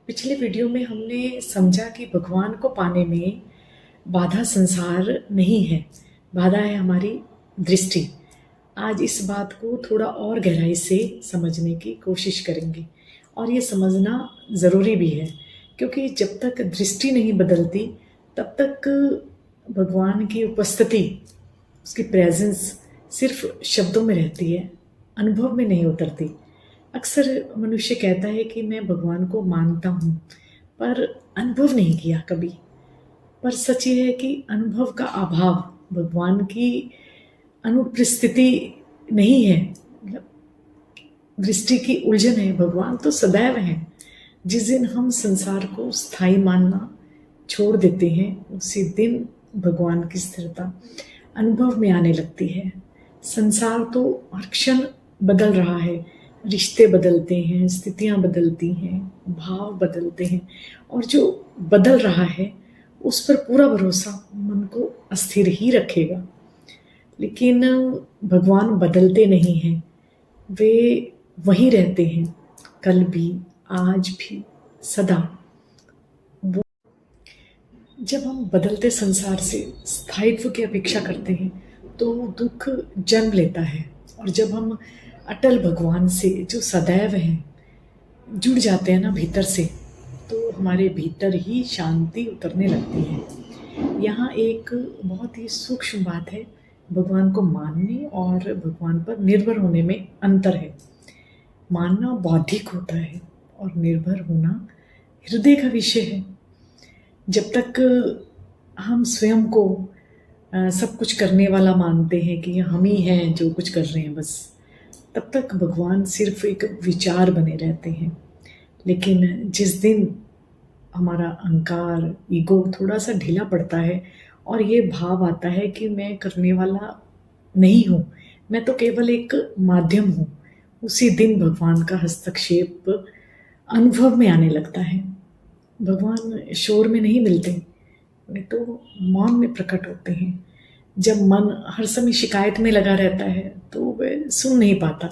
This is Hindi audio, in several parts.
पिछले वीडियो में हमने समझा कि भगवान को पाने में बाधा संसार नहीं है, बाधा है हमारी दृष्टि। आज इस बात को थोड़ा और गहराई से समझने की कोशिश करेंगे और ये समझना ज़रूरी भी है, क्योंकि जब तक दृष्टि नहीं बदलती तब तक भगवान की उपस्थिति, उसकी प्रेजेंस सिर्फ शब्दों में रहती है, अनुभव में नहीं उतरती। अक्सर मनुष्य कहता है कि मैं भगवान को मानता हूँ पर अनुभव नहीं किया कभी। पर सच ये है कि अनुभव का अभाव भगवान की अनुपस्थिति नहीं है, मतलब दृष्टि की उलझन है। भगवान तो सदैव है। जिस दिन हम संसार को स्थायी मानना छोड़ देते हैं उसी दिन भगवान की स्थिरता अनुभव में आने लगती है। संसार तो हर क्षण बदल रहा है, रिश्ते बदलते हैं, स्थितियां बदलती हैं, भाव बदलते हैं, और जो बदल रहा है उस पर पूरा भरोसा मन को अस्थिर ही रखेगा। लेकिन भगवान बदलते नहीं हैं, वे वहीं रहते हैं, कल भी, आज भी, सदा। जब हम बदलते संसार से स्थायित्व की अपेक्षा करते हैं तो दुख जन्म लेता है, और जब हम अटल भगवान से जो सदैव हैं जुड़ जाते हैं ना भीतर से, तो हमारे भीतर ही शांति उतरने लगती है। यहाँ एक बहुत ही सूक्ष्म बात है, भगवान को मानने और भगवान पर निर्भर होने में अंतर है। मानना बौद्धिक होता है और निर्भर होना हृदय का विषय है। जब तक हम स्वयं को सब कुछ करने वाला मानते हैं कि हम ही हैं जो कुछ कर रहे हैं बस, तब तक भगवान सिर्फ एक विचार बने रहते हैं। लेकिन जिस दिन हमारा अहंकार, ईगो थोड़ा सा ढीला पड़ता है और ये भाव आता है कि मैं करने वाला नहीं हूँ, मैं तो केवल एक माध्यम हूँ, उसी दिन भगवान का हस्तक्षेप अनुभव में आने लगता है। भगवान शोर में नहीं मिलते, वे तो मौन में प्रकट होते हैं। जब मन हर समय शिकायत में लगा रहता है तो वह सुन नहीं पाता,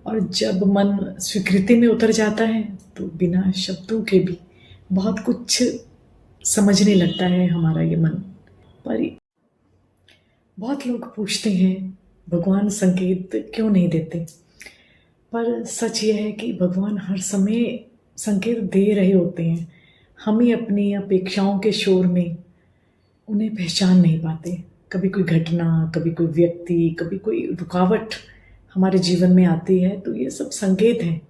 और जब मन स्वीकृति में उतर जाता है तो बिना शब्दों के भी बहुत कुछ समझने लगता है हमारा ये मन। पर बहुत लोग पूछते हैं भगवान संकेत क्यों नहीं देते, पर सच यह है कि भगवान हर समय संकेत दे रहे होते हैं। हम ही अपनी अपेक्षाओं के शोर में उन्हें पहचान नहीं पाते। कभी कोई घटना, कभी कोई व्यक्ति, कभी कोई रुकावट हमारे जीवन में आती है तो ये सब संकेत हैं,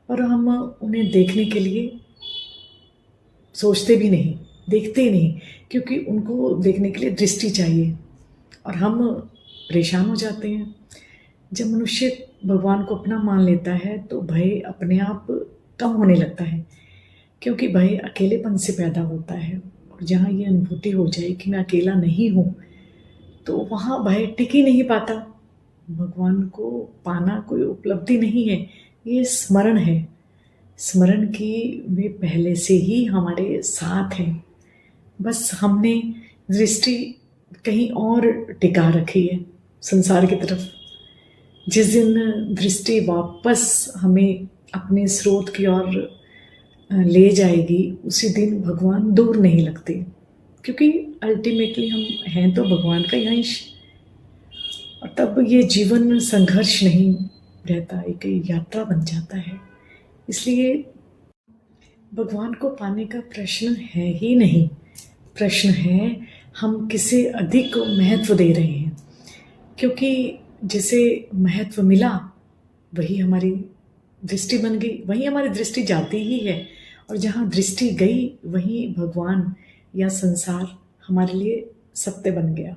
और हम उन्हें देखने के लिए सोचते भी नहीं, देखते ही नहीं, क्योंकि उनको देखने के लिए दृष्टि चाहिए और हम परेशान हो जाते हैं। जब मनुष्य भगवान को अपना मान लेता है तो भय अपने आप कम होने लगता है, क्योंकि भय अकेलेपन से पैदा होता है। और जहाँ ये अनुभूति हो जाए कि मैं अकेला नहीं हूँ तो वहाँ भय टिक ही नहीं पाता। भगवान को पाना कोई उपलब्धि नहीं है, ये स्मरण है। स्मरण की वे पहले से ही हमारे साथ हैं, बस हमने दृष्टि कहीं और टिका रखी है, संसार की तरफ। जिस दिन दृष्टि वापस हमें अपने स्रोत की ओर ले जाएगी उसी दिन भगवान दूर नहीं लगते, क्योंकि अल्टीमेटली हम हैं तो भगवान का ही अंश। और तब ये जीवन संघर्ष नहीं रहता, एक यात्रा बन जाता है। इसलिए भगवान को पाने का प्रश्न है ही नहीं, प्रश्न है हम किसे अधिक महत्व दे रहे हैं। क्योंकि जिसे महत्व मिला वही हमारी दृष्टि बन गई, वहीं हमारी दृष्टि जाती ही है, और जहाँ दृष्टि गई वहीं भगवान या संसार हमारे लिए सत्य बन गया।